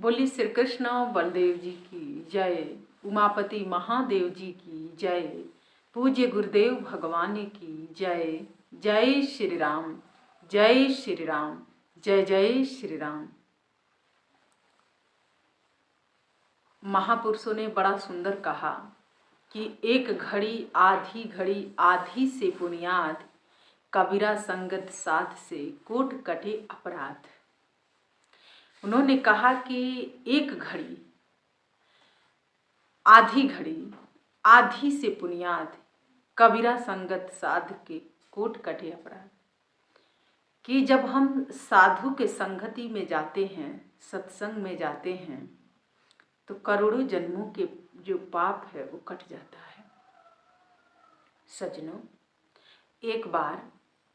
बोली श्री कृष्ण बलदेव जी की जय, उमापति महादेव जी की जय, पूज्य गुरुदेव भगवान की जय। जय श्री राम, जय श्री राम, जय जय श्री राम। महापुरुषों ने बड़ा सुंदर कहा कि एक घड़ी आधी से बुनियाद, कबीरा संगत साध से कोट कटे अपराध। उन्होंने कहा कि एक घड़ी आधी से बुनियाद, कबीरा संगत साध के कोट कटे अपराध। कि जब हम साधु के संगति में जाते हैं, सत्संग में जाते हैं, तो करोड़ों जन्मों के जो पाप है वो कट जाता है। सज्जनों, एक बार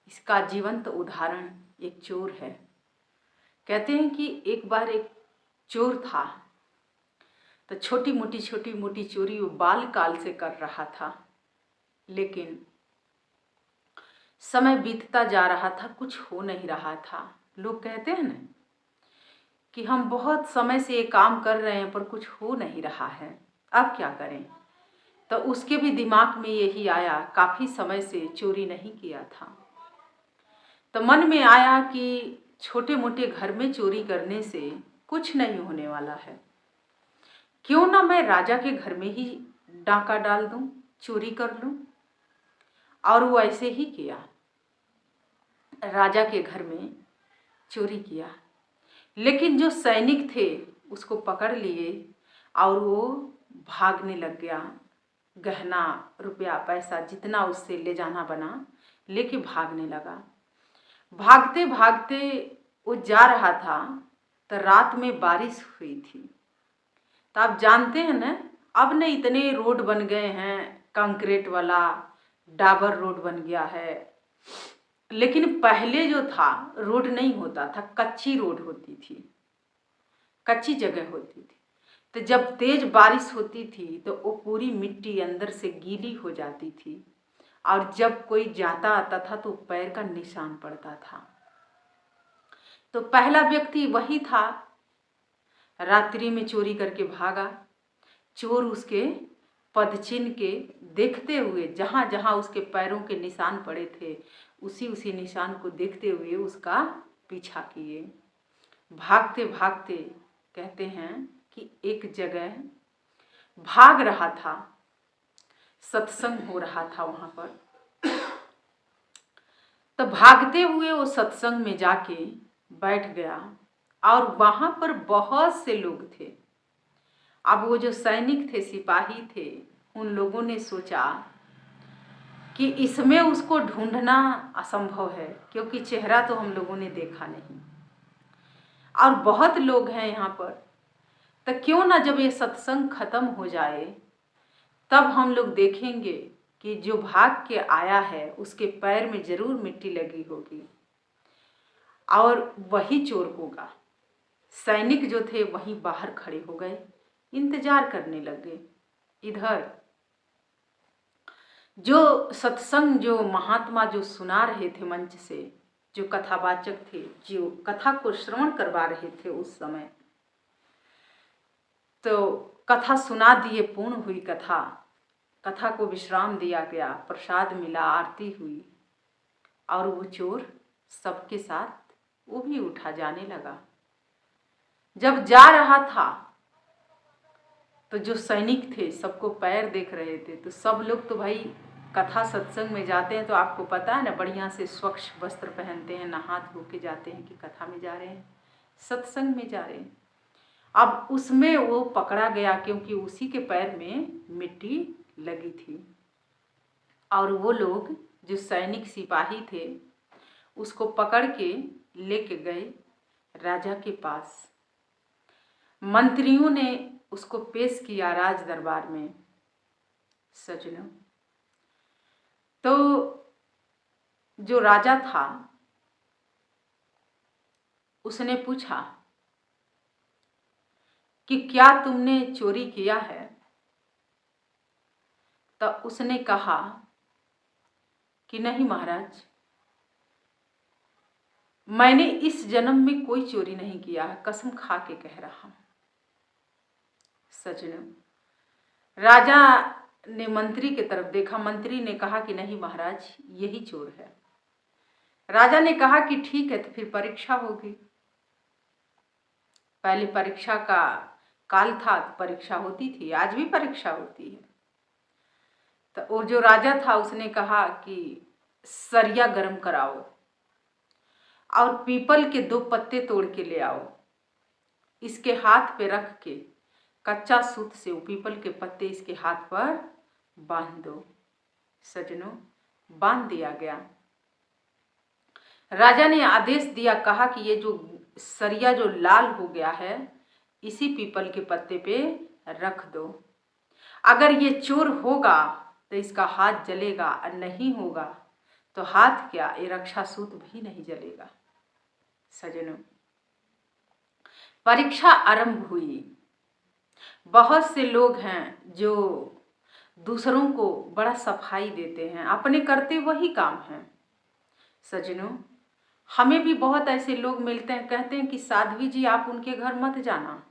इसका जीवंत उदाहरण एक चोर है। कहते हैं कि एक बार एक चोर था, तो छोटी मोटी चोरी वो बाल काल से कर रहा था, लेकिन समय बीतता जा रहा था, कुछ हो नहीं रहा था। लोग कहते हैं ना कि हम बहुत समय से ये काम कर रहे हैं पर कुछ हो नहीं रहा है, अब क्या करें। तो उसके भी दिमाग में यही आया, काफ़ी समय से चोरी नहीं किया था, तो मन में आया कि छोटे मोटे घर में चोरी करने से कुछ नहीं होने वाला है, क्यों ना मैं राजा के घर में ही डाका डाल दूं, चोरी कर लूं। और वो ऐसे ही किया, राजा के घर में चोरी किया। लेकिन जो सैनिक थे उसको पकड़ लिए और वो भागने लग गया। गहना रुपया पैसा जितना उससे ले जाना बना, लेके भागने लगा। भागते भागते वो जा रहा था, तो रात में बारिश हुई थी। तो आप जानते हैं ना, अब न इतने रोड बन गए हैं, कंक्रीट वाला डाबर रोड बन गया है, लेकिन पहले जो था रोड नहीं होता था, कच्ची रोड होती थी, कच्ची जगह होती थी। तो जब तेज बारिश होती थी तो वो पूरी मिट्टी अंदर से गीली हो जाती थी, और जब कोई जाता आता था तो पैर का निशान पड़ता था। तो पहला व्यक्ति वही था, रात्रि में चोरी करके भागा। चोर उसके पदचिन्ह के देखते हुए, जहाँ जहाँ उसके पैरों के निशान पड़े थे, उसी निशान को देखते हुए उसका पीछा किए। भागते भागते कहते हैं कि एक जगह भाग रहा था, सत्संग हो रहा था वहाँ पर। तो भागते हुए वो सत्संग में जाके बैठ गया, और वहाँ पर बहुत से लोग थे। अब वो जो सैनिक थे, सिपाही थे, उन लोगों ने सोचा कि इसमें उसको ढूंढना असंभव है, क्योंकि चेहरा तो हम लोगों ने देखा नहीं, और बहुत लोग हैं यहाँ पर। तो क्यों ना जब ये सत्संग खत्म हो जाए तब हम लोग देखेंगे कि जो भाग के आया है उसके पैर में जरूर मिट्टी लगी होगी, और वही चोर होगा। सैनिक जो थे वहीं बाहर खड़े हो गए, इंतजार करने लगे। इधर जो सत्संग, जो महात्मा जो सुना रहे थे मंच से, जो कथावाचक थे, जो कथा को श्रवण करवा रहे थे उस समय, तो कथा सुना दिए, पूर्ण हुई कथा। कथा को विश्राम दिया गया, प्रसाद मिला, आरती हुई, और वो चोर सबके साथ वो भी उठा जाने लगा। जब जा रहा था तो जो सैनिक थे सबको पैर देख रहे थे। तो सब लोग तो भाई कथा सत्संग में जाते हैं तो आपको पता है ना, बढ़िया से स्वच्छ वस्त्र पहनते हैं, नहा धो के जाते हैं कि कथा में जा रहे हैं, सत्संग में जा रहे हैं। अब उसमें वो पकड़ा गया, क्योंकि उसी के पैर में मिट्टी लगी थी। और वो लोग जो सैनिक सिपाही थे उसको पकड़ के लेके गए राजा के पास। मंत्रियों ने उसको पेश किया राज दरबार में। सज्जनों, तो जो राजा था उसने पूछा कि क्या तुमने चोरी किया है? तो उसने कहा कि नहीं महाराज, मैंने इस जन्म में कोई चोरी नहीं किया है, कसम खा के कह रहा हूं। सज्जनों, राजा ने मंत्री की तरफ देखा। मंत्री ने कहा कि नहीं महाराज, यही चोर है। राजा ने कहा कि ठीक है, तो फिर परीक्षा होगी। पहले परीक्षा का काल था, तो परीक्षा होती थी, आज भी परीक्षा होती है। तो वो जो राजा था उसने कहा कि सरिया गर्म कराओ और पीपल के 2 पत्ते तोड़ के ले आओ, इसके हाथ पे रख के कच्चा सूत से वो पीपल के पत्ते इसके हाथ पर बांध दो। सज्जनों, बांध दिया गया। राजा ने आदेश दिया, कहा कि ये जो सरिया जो लाल हो गया है इसी पीपल के पत्ते पे रख दो। अगर ये चोर होगा तो इसका हाथ जलेगा, और नहीं होगा तो हाथ क्या, ये रक्षा सूत भी नहीं जलेगा। सज्जनों, परीक्षा आरंभ हुई। बहुत से लोग हैं जो दूसरों को बड़ा सफाई देते हैं, अपने करते वही काम हैं। सज्जनों, हमें भी बहुत ऐसे लोग मिलते हैं, कहते हैं कि साध्वी जी आप उनके घर मत जाना,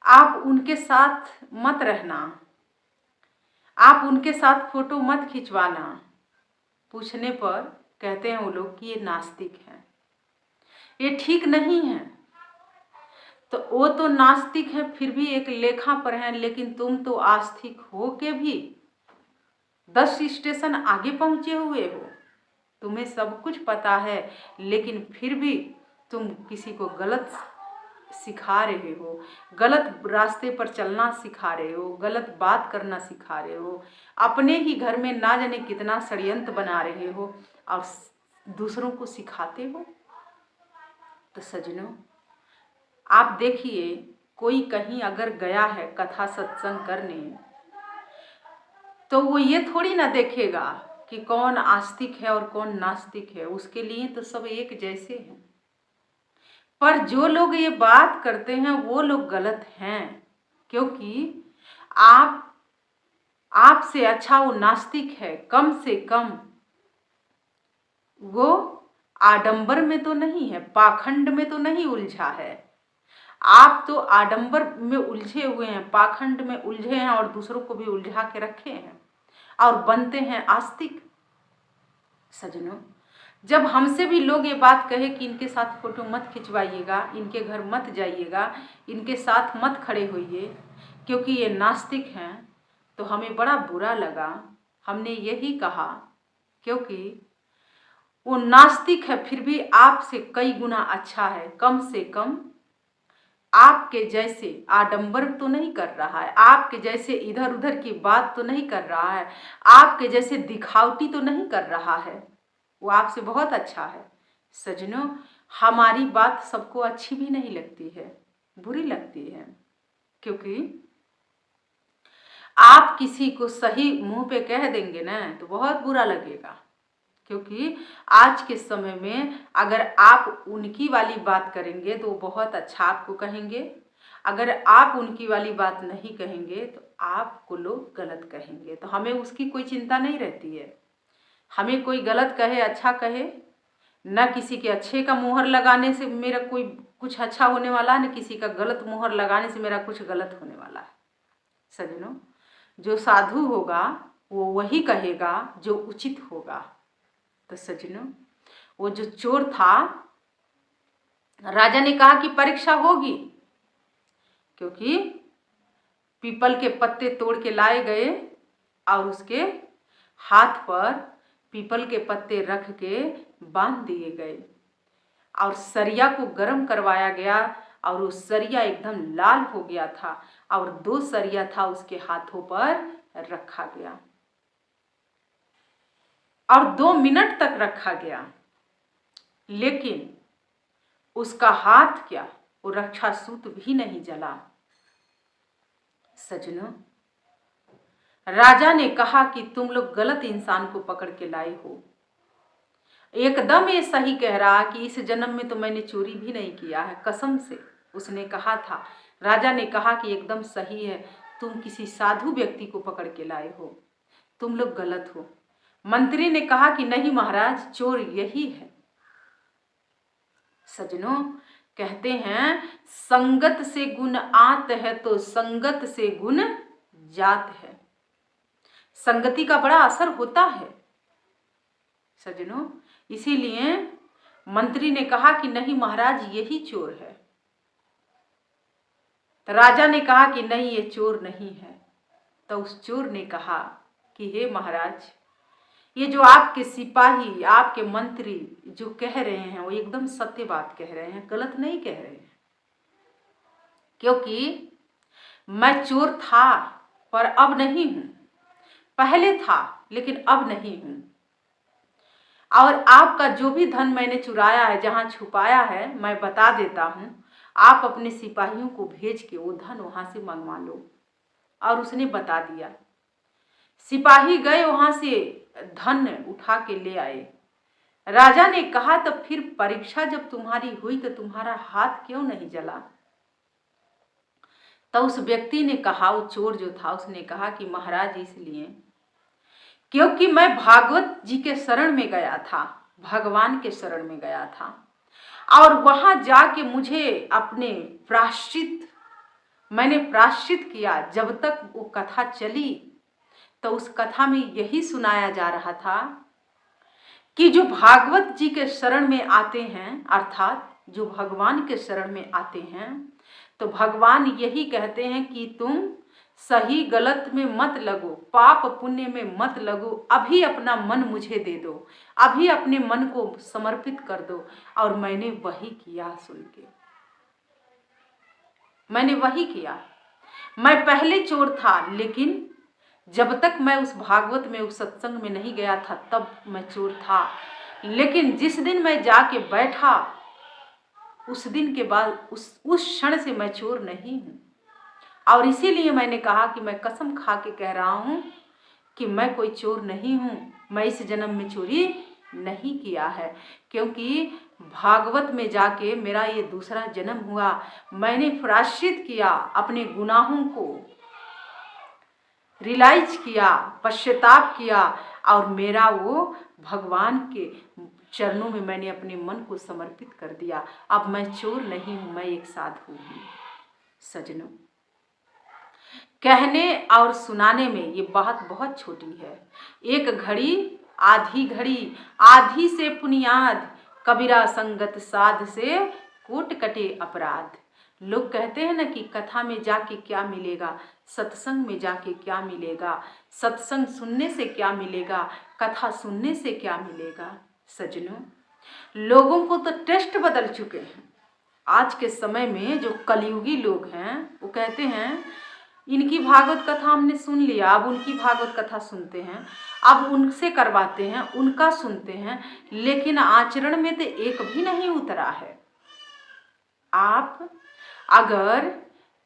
आप उनके साथ मत रहना, आप उनके साथ फोटो मत खिंचवाना। पूछने पर कहते हैं वो लोग कि ये नास्तिक हैं, ये ठीक नहीं है। तो वो तो नास्तिक है, फिर भी एक लेखा पर हैं, लेकिन तुम तो आस्तिक हो के भी 10 स्टेशन आगे पहुंचे हुए हो। तुम्हें सब कुछ पता है, लेकिन फिर भी तुम किसी को गलत सिखा रहे हो, गलत रास्ते पर चलना सिखा रहे हो, गलत बात करना सिखा रहे हो, अपने ही घर में ना जाने कितना षड्यंत्र बना रहे हो और दूसरों को सिखाते हो। तो सज्जनों, आप देखिए, कोई कहीं अगर गया है कथा सत्संग करने, तो वो ये थोड़ी ना देखेगा कि कौन आस्तिक है और कौन नास्तिक है, उसके लिए तो सब एक जैसे हैं। पर जो लोग ये बात करते हैं वो लोग गलत हैं, क्योंकि आपसे अच्छा वो नास्तिक है। कम से कम वो आडंबर में तो नहीं है, पाखंड में तो नहीं उलझा है। आप तो आडंबर में उलझे हुए हैं, पाखंड में उलझे हैं और दूसरों को भी उलझा के रखे हैं और बनते हैं आस्तिक। सज्जनों, जब हमसे भी लोग ये बात कहे कि इनके साथ फोटो मत खिंचवाइएगा, इनके घर मत जाइएगा, इनके साथ मत खड़े होइए क्योंकि ये नास्तिक हैं, तो हमें बड़ा बुरा लगा। हमने यही कहा क्योंकि वो नास्तिक है, फिर भी आपसे कई गुना अच्छा है। कम से कम आपके जैसे आडंबर तो नहीं कर रहा है, आपके जैसे इधर उधर की बात तो नहीं कर रहा है, आपके जैसे दिखावटी तो नहीं कर रहा है। वो आपसे बहुत अच्छा है। सज्जनों, हमारी बात सबको अच्छी भी नहीं लगती है, बुरी लगती है, क्योंकि आप किसी को सही मुंह पे कह देंगे ना तो बहुत बुरा लगेगा। क्योंकि आज के समय में अगर आप उनकी वाली बात करेंगे तो बहुत अच्छा आपको कहेंगे, अगर आप उनकी वाली बात नहीं कहेंगे तो आपको लोग गलत कहेंगे। तो हमें उसकी कोई चिंता नहीं रहती है। हमें कोई गलत कहे अच्छा कहे, न किसी के अच्छे का मुहर लगाने से मेरा कोई कुछ अच्छा होने वाला है, न किसी का गलत मुहर लगाने से मेरा कुछ गलत होने वाला है। सज्जनों, जो साधु होगा वो वही कहेगा जो उचित होगा। तो सज्जनों, वो जो चोर था, राजा ने कहा कि परीक्षा होगी, क्योंकि पीपल के पत्ते तोड़ के लाए गए और उसके हाथ पर पीपल के पत्ते रख के बांध दिए गए और सरिया को गर्म करवाया गया और वो सरिया एकदम लाल हो गया था और 2 सरिया था उसके हाथों पर रखा गया और 2 मिनट तक रखा गया, लेकिन उसका हाथ क्या, वो रक्षा सूत भी नहीं जला। सज्जनों, राजा ने कहा कि तुम लोग गलत इंसान को पकड़ के लाए हो। एकदम ये सही कह रहा कि इस जन्म में तो मैंने चोरी भी नहीं किया है, कसम से उसने कहा था। राजा ने कहा कि एकदम सही है, तुम किसी साधु व्यक्ति को पकड़ के लाए हो, तुम लोग गलत हो। मंत्री ने कहा कि नहीं महाराज, चोर यही है। सज्जनों, कहते हैं संगत से गुण आत है तो संगत से गुण जात है। संगति का बड़ा असर होता है सज्जनों। इसीलिए मंत्री ने कहा कि नहीं महाराज यही चोर है। तो राजा ने कहा कि नहीं ये चोर नहीं है। तो उस चोर ने कहा कि हे महाराज, ये जो आपके सिपाही आपके मंत्री जो कह रहे हैं वो एकदम सत्य बात कह रहे हैं, गलत नहीं कह रहे हैं। क्योंकि मैं चोर था पर अब नहीं हूं, पहले था लेकिन अब नहीं हूं। और आपका जो भी धन मैंने चुराया है, जहां छुपाया है, मैं बता देता हूं, आप अपने सिपाहियों को भेज के वो धन वहां से मंगवा लो। और उसने बता दिया। सिपाही गए वहां से धन उठा के ले आए। राजा ने कहा तो फिर परीक्षा जब तुम्हारी हुई तो तुम्हारा हाथ क्यों नहीं जला? तो उस व्यक्ति ने कहा, वो चोर जो था उसने कहा कि महाराज इसलिए क्योंकि मैं भागवत जी के शरण में गया था, भगवान के शरण में गया था, और वहां जाके मुझे अपने मैंने प्रायश्चित किया। जब तक वो कथा चली तो उस कथा में यही सुनाया जा रहा था कि जो भागवत जी के शरण में आते हैं, अर्थात जो भगवान के शरण में आते हैं, तो भगवान यही कहते हैं कि तुम सही गलत में मत लगो, पाप पुण्य में मत लगो, अभी अपना मन मुझे दे दो, अभी अपने मन को समर्पित कर दो। और मैंने वही किया। सुन के मैंने वही किया। मैं पहले चोर था, लेकिन जब तक मैं उस भागवत में उस सत्संग में नहीं गया था तब मैं चोर था। लेकिन जिस दिन मैं जाके बैठा उस दिन के बाद उस क्षण से मैं चोर नहीं हूं। और इसीलिए मैंने कहा कि मैं कसम खा के कह रहा हूं कि मैं कोई चोर नहीं हूं। मैं इस जन्म में चोरी नहीं किया है, क्योंकि भागवत में जाके मेरा ये दूसरा जन्म हुआ। मैंने प्रायश्चित किया, अपने गुनाहों को रियलाइज किया, पश्चाताप किया, और मेरा वो भगवान के चरणों में मैंने अपने मन को समर्पित कर दिया। अब मैं चोर नहीं हूं, मैं एक साधु हूं। सज्जनों, कहने और सुनाने में ये बात बहुत छोटी है। एक घड़ी आधी से पुनियाद, कबीरा संगत साध से कूट कटे अपराध। लोग कहते हैं ना कि कथा में जाके क्या मिलेगा, सत्संग में जाके क्या मिलेगा, सत्संग सुनने से क्या मिलेगा, कथा सुनने से क्या मिलेगा। सज्जनों, लोगों को तो टेस्ट बदल चुके हैं। आज के समय में जो कलयुगी लोग हैं वो कहते हैं इनकी भागवत कथा हमने सुन लिया, अब उनकी भागवत कथा सुनते हैं, अब उनसे करवाते हैं, उनका सुनते हैं, लेकिन आचरण में तो एक भी नहीं उतरा है। आप अगर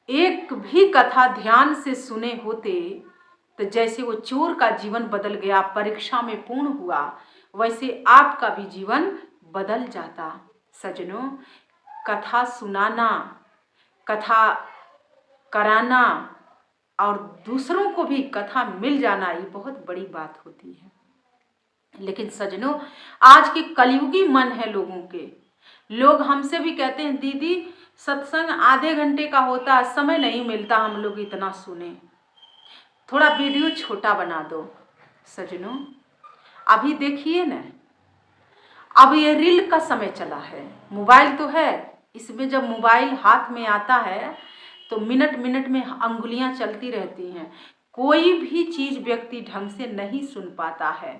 एक भी कथा ध्यान से सुने होते तो जैसे वो चोर का जीवन बदल गया, परीक्षा में पूर्ण हुआ, वैसे आपका भी जीवन बदल जाता। सज्जनों, कथा सुनाना, कथा कराना और दूसरों को भी कथा मिल जाना ये बहुत बड़ी बात होती है। लेकिन सज्जनों, आज के कलयुगी मन है लोगों के। लोग हमसे भी कहते हैं दीदी सत्संग आधे घंटे का होता है, समय नहीं मिलता हम लोग इतना सुने, थोड़ा वीडियो छोटा बना दो। सज्जनों, अभी देखिए ना, अब ये रील का समय चला है, मोबाइल तो है, इसमें जब मोबाइल हाथ में आता है तो मिनट मिनट में अंगुलियां चलती रहती हैं। कोई भी चीज व्यक्ति ढंग से नहीं सुन पाता है,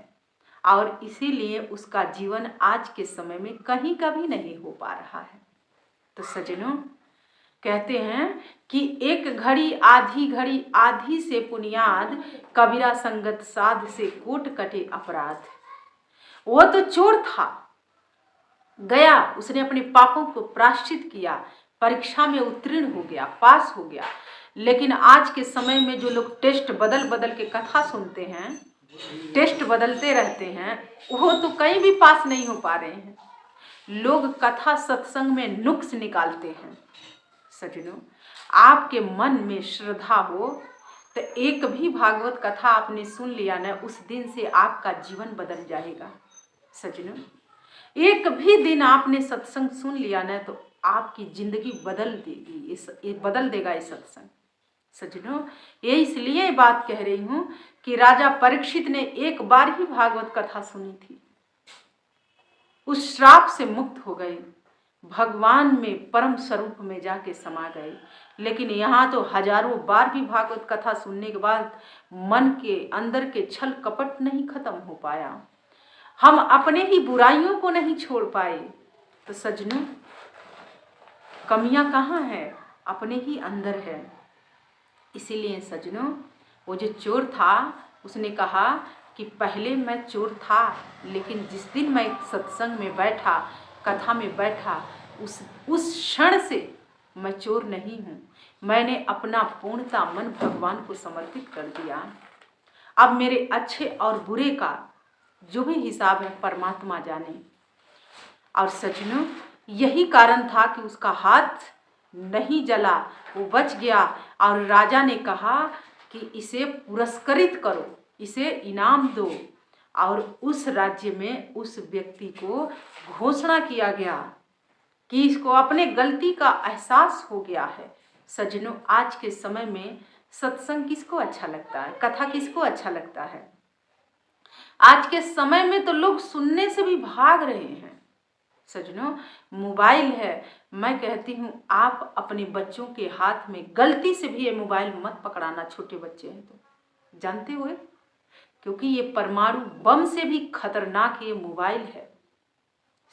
और इसीलिए उसका जीवन आज के समय में कहीं का भी नहीं हो पा रहा है। तो सज्जनों, कहते हैं कि एक घड़ी आधी से पुनियाद, कबीरा संगत साध से कोट कटे अपराध। वो तो चोर था, गया, उसने अपने पापों को प्रायश्चित किया, परीक्षा में उत्तीर्ण हो गया, पास हो गया। लेकिन आज के समय में जो लोग टेस्ट बदल बदल के कथा सुनते हैं, टेस्ट बदलते रहते हैं, वो तो कहीं भी पास नहीं हो पा रहे हैं। लोग कथा सत्संग में नुक्स निकालते हैं। सज्जनों, आपके मन में श्रद्धा हो तो एक भी भागवत कथा आपने सुन लिया ना, उस दिन से आपका जीवन बदल जाएगा। सज्जनों, एक भी दिन आपने सत्संग सुन लिया ना तो आपकी ज़िंदगी बदल देगी, ये बदल देगा ये सत्संग। सज्जनों, ये इसलिए बात कह रही हूँ कि राजा परीक्षित ने एक बार ही भागवत कथा सुनी थी, उस श्राप से मुक्त हो गए, भगवान में परम स्वरूप में जाके समा गए। लेकिन यहाँ तो हजारों बार भी भागवत कथा सुनने के बाद मन के अंदर के छल कपट नहीं खत्म हो पाया, हम अपने ही बुराइयों को नहीं छोड़ पाए। तो सज्जनों, कमियां कहाँ है? अपने ही अंदर है। इसीलिए सज्जनों, वो जो चोर था उसने कहा कि पहले मैं चोर था, लेकिन जिस दिन मैं सत्संग में बैठा, कथा में बैठा, उस क्षण से मैं चोर नहीं हूँ। मैंने अपना पूर्णता मन भगवान को समर्पित कर दिया। अब मेरे अच्छे और बुरे का जो भी हिसाब है परमात्मा जाने। और सज्जनों, यही कारण था कि उसका हाथ नहीं जला, वो बच गया। और राजा ने कहा कि इसे पुरस्कृत करो, इसे इनाम दो। और उस राज्य में उस व्यक्ति को घोषणा किया गया कि इसको अपने गलती का एहसास हो गया है। सज्जनों, आज के समय में सत्संग किसको अच्छा लगता है? कथा किसको अच्छा लगता है? आज के समय में तो लोग सुनने से भी भाग रहे हैं। सज्जनों, मोबाइल है, मैं कहती हूँ आप अपने बच्चों के हाथ में गलती से भी ये मोबाइल मत पकड़ाना, छोटे बच्चे हैं तो, जानते हुए, क्योंकि ये परमाणु बम से भी खतरनाक ये मोबाइल है।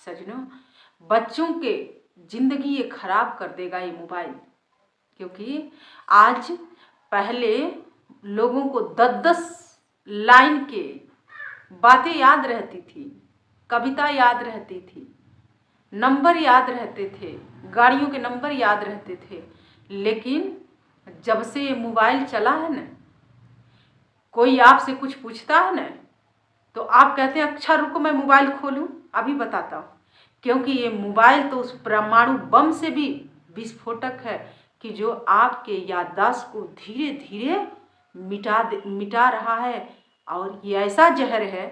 सज्जनों, बच्चों के जिंदगी ये खराब कर देगा ये मोबाइल। क्योंकि आज पहले लोगों को 10-10 लाइन के बातें याद रहती थी, कविता याद रहती थी, नंबर याद रहते थे, गाड़ियों के नंबर याद रहते थे। लेकिन जब से ये मोबाइल चला है ना, कोई आपसे कुछ पूछता है ना, तो आप कहते हैं अच्छा रुको मैं मोबाइल खोलूं, अभी बताता हूँ। क्योंकि ये मोबाइल तो उस परमाणु बम से भी विस्फोटक है कि जो आपके याददाश्त को धीरे धीरे मिटा रहा है। और ये ऐसा जहर है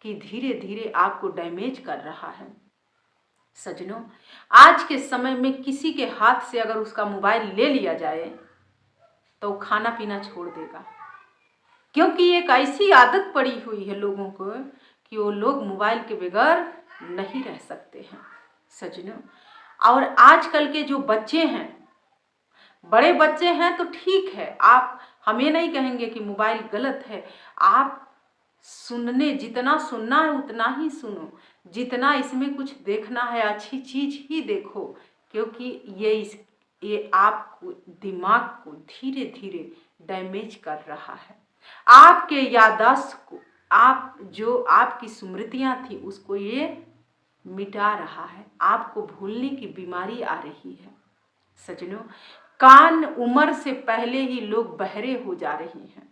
कि धीरे धीरे आपको डैमेज कर रहा है। सज्जनों, आज के समय में किसी के हाथ से अगर उसका मोबाइल ले लिया जाए तो खाना पीना छोड़ देगा। क्योंकि एक ऐसी आदत पड़ी हुई है लोगों को कि वो लोग मोबाइल के बगैर नहीं रह सकते हैं। सज्जनों, और आजकल के जो बच्चे हैं, बड़े बच्चे हैं तो ठीक है, आप हम ये नहीं कहेंगे कि मोबाइल गलत है। आप जितना सुनना है उतना ही सुनो, जितना इसमें कुछ देखना है अच्छी चीज ही देखो। क्योंकि ये आपको दिमाग को धीरे धीरे डैमेज कर रहा है। आपके याददाश्त को, आपकी स्मृतियां थी उसको ये मिटा रहा है। आपको भूलने की बीमारी आ रही है। सज्जनों, कान उम्र से पहले ही लोग बहरे हो जा रहे हैं।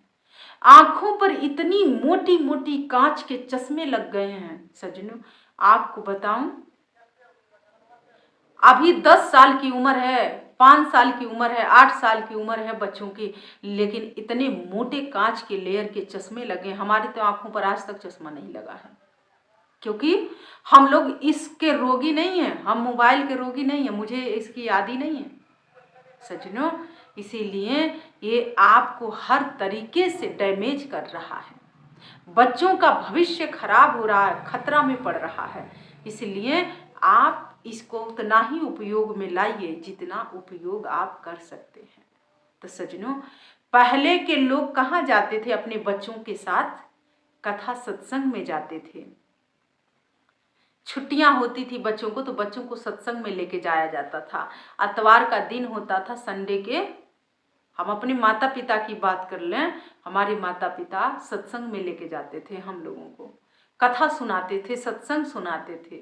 आंखों पर इतनी मोटी मोटी कांच के चश्मे लग गए हैं। सज्जनों, आपको बताऊं, अभी 10 साल की उम्र है, 5 साल की उम्र है, 8 साल की उम्र है बच्चों की, लेकिन इतने मोटे कांच के लेयर के चश्मे लगे। हमारी तो आंखों पर आज तक चश्मा नहीं लगा है। क्योंकि हम लोग इसके रोगी नहीं हैं, हम मोबाइल के रोगी नहीं हैं, मुझे इसकी आदि नहीं है। सज्जनों, इसीलिए ये आपको हर तरीके से डैमेज कर रहा है। बच्चों का भविष्य खराब हो रहा है, खतरा में पड़ रहा है। इसलिए आप इसको उतना ही उपयोग में लाइए जितना उपयोग आप कर सकते हैं। तो सज्जनों, पहले के लोग कहाँ जाते थे? अपने बच्चों के साथ कथा सत्संग में जाते थे। छुट्टियां होती थी बच्चों को तो बच्चों को सत्संग में लेके जाया जाता था। इतवार का दिन होता था, संडे के, हम अपने माता पिता की बात कर लें, हमारे माता पिता सत्संग में लेके जाते थे, हम लोगों को कथा सुनाते थे, सत्संग सुनाते थे।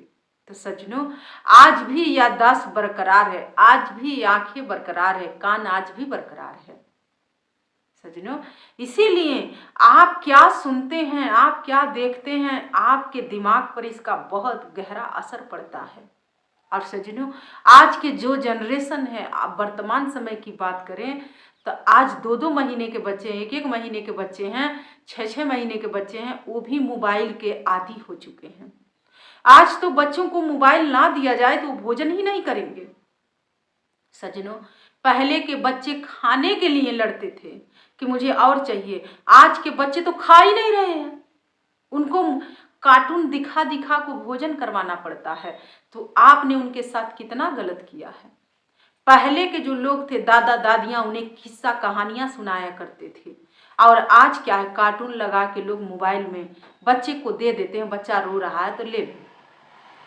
तो सज्जनों, आज भी याददाश्त बरकरार है, आज भी आंखें बरकरार है, कान आज भी बरकरार है। सज्जनों, इसीलिए आप क्या सुनते हैं, आप क्या देखते हैं, आपके दिमाग पर इसका बहुत गहरा असर पड़ता है। और सज्जनों, आज के जो जनरेशन है, आप वर्तमान समय की बात करें तो आज 2-2 महीने के बच्चे, 1-1 महीने के बच्चे हैं, 6-6 महीने के बच्चे हैं, वो भी मोबाइल के आदी हो चुके हैं। आज तो बच्चों को मोबाइल ना दिया जाए तो भोजन ही नहीं करेंगे। सज्जनों, पहले के बच्चे खाने के लिए लड़ते थे कि मुझे और चाहिए। आज के बच्चे तो खा ही नहीं रहे हैं, उनको कार्टून दिखा दिखा को भोजन करवाना पड़ता है। तो आपने उनके साथ कितना गलत किया है। पहले के जो लोग थे, दादा दादियां, उन्हें किस्सा कहानियां सुनाया करते थे। और आज क्या है, कार्टून लगा के लोग मोबाइल में बच्चे को दे देते हैं। बच्चा रो रहा है तो ले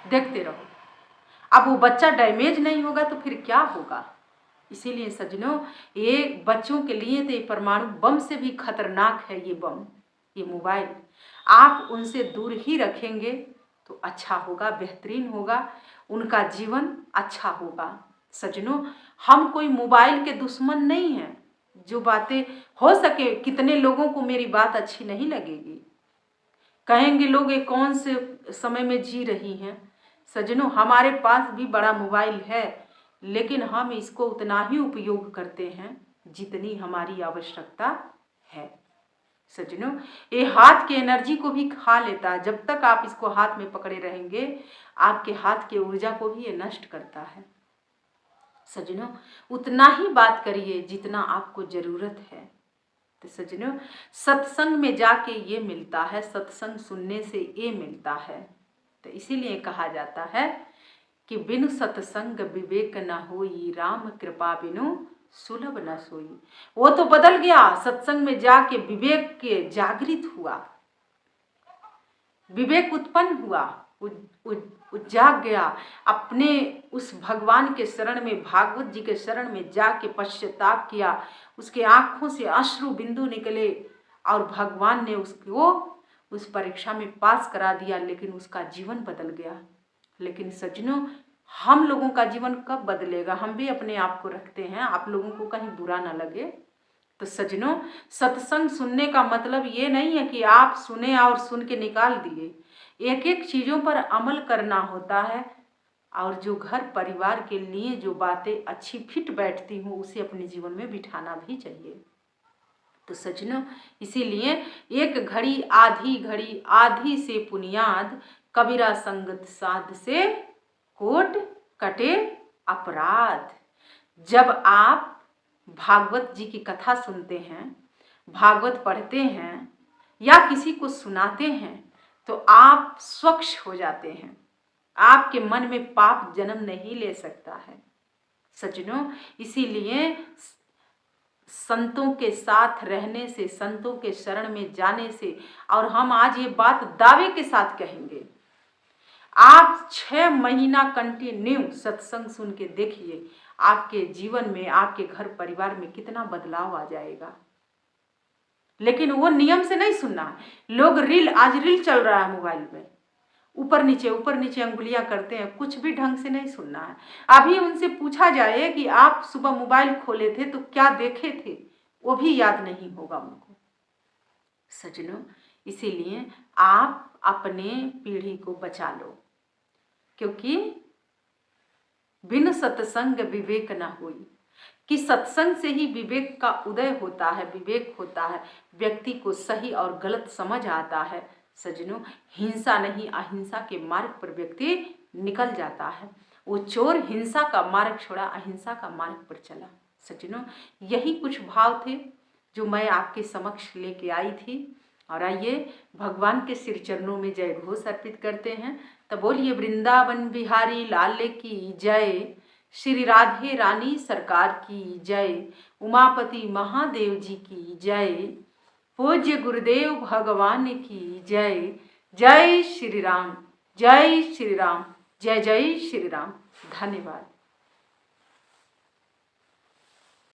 देखते रहो। अब वो बच्चा डैमेज नहीं होगा तो फिर क्या होगा। इसीलिए सज्जनों, ये बच्चों के लिए तो ये परमाणु बम से भी खतरनाक है। ये बम, ये मोबाइल, आप उनसे दूर ही रखेंगे तो अच्छा होगा, बेहतरीन होगा, उनका जीवन अच्छा होगा। सज्जनों, हम कोई मोबाइल के दुश्मन नहीं हैं। जो बातें हो सके, कितने लोगों को मेरी बात अच्छी नहीं लगेगी, कहेंगे लोग ये कौन से समय में जी रही हैं। सज्जनों, हमारे पास भी बड़ा मोबाइल है, लेकिन हम इसको उतना ही उपयोग करते हैं जितनी हमारी आवश्यकता है। सज्जनों, ये हाथ की एनर्जी को भी खा लेता है। जब तक आप इसको हाथ में पकड़े रहेंगे, आपके हाथ की ऊर्जा को भी ये नष्ट करता है। सज्जनों, उतना ही बात करिए जितना आपको जरूरत है। तो सज्जनों, सत्संग में जाके ये मिलता है, सत्संग सुनने से ये मिलता है। तो इसीलिए कहा जाता है कि बिनु सत्संग विवेक न होई, राम कृपा बिनु सुलभ न सोई। वो तो बदल गया, सत्संग में जाके विवेक के जागृत हुआ, विवेक उत्पन्न हुआ, जाग गया, अपने उस भगवान के शरण में, भागवत जी के शरण में जाके पश्चाताप किया। उसके आंखों से अश्रु बिंदु निकले और भगवान ने उसको उस परीक्षा में पास करा दिया, लेकिन उसका जीवन बदल गया। लेकिन सज्जनों, हम लोगों का जीवन कब बदलेगा? हम भी अपने आप को रखते हैं, आप लोगों को कहीं बुरा ना लगे। तो सज्जनों, सत्संग सुनने का मतलब ये नहीं है कि आप सुने और सुन के निकाल दिए। एक एक चीज़ों पर अमल करना होता है, और जो घर परिवार के लिए जो बातें अच्छी फिट बैठती हूँ उसे अपने जीवन में बिठाना भी चाहिए। तो सज्जनों, इसीलिए एक घड़ी आधी घड़ी, आधी से पुनियाद, कबीरा संगत साध से कोट कटे अपराध। जब आप भागवत जी की कथा सुनते हैं, भागवत पढ़ते हैं या किसी को सुनाते हैं तो आप स्वच्छ हो जाते हैं, आपके मन में पाप जन्म नहीं ले सकता है। सज्जनों, इसीलिए संतों के साथ रहने से, संतों के शरण में जाने से, और हम आज ये बात दावे के साथ कहेंगे, आप 6 महीना कंटिन्यू सत्संग सुन के देखिए, आपके जीवन में, आपके घर परिवार में कितना बदलाव आ जाएगा। लेकिन वो नियम से नहीं सुनना है। लोग आज रील चल रहा है मोबाइल में, ऊपर नीचे अंगुलियां करते हैं, कुछ भी ढंग से नहीं सुनना है। अभी उनसे पूछा जाए कि आप सुबह मोबाइल खोले थे तो क्या देखे थे, वो भी याद नहीं होगा उनको। सज्जनों, इसीलिए आप अपने पीढ़ी को बचा लो, क्योंकि बिन सत्संग विवेक न होई, कि सत्संग से ही विवेक का उदय होता है, विवेक होता है, व्यक्ति को सही और गलत समझ आता है। सज्जनों, हिंसा नहीं, अहिंसा के मार्ग पर व्यक्ति निकल जाता है। वो चोर हिंसा का मार्ग छोड़ा, अहिंसा का मार्ग पर चला। सज्जनों, यही कुछ भाव थे जो मैं आपके समक्ष लेके आई थी। और आइए भगवान के सिर चरणों में जय घोष अर्पित करते हैं। तो बोलिए वृंदावन बिहारी लाल की जय, श्री राधे रानी सरकार की जय, उमापति महादेव जी की जय, पूज्य गुरुदेव भगवान की जय। जय श्री राम, जय श्री राम, जय जय श्री राम। धन्यवाद।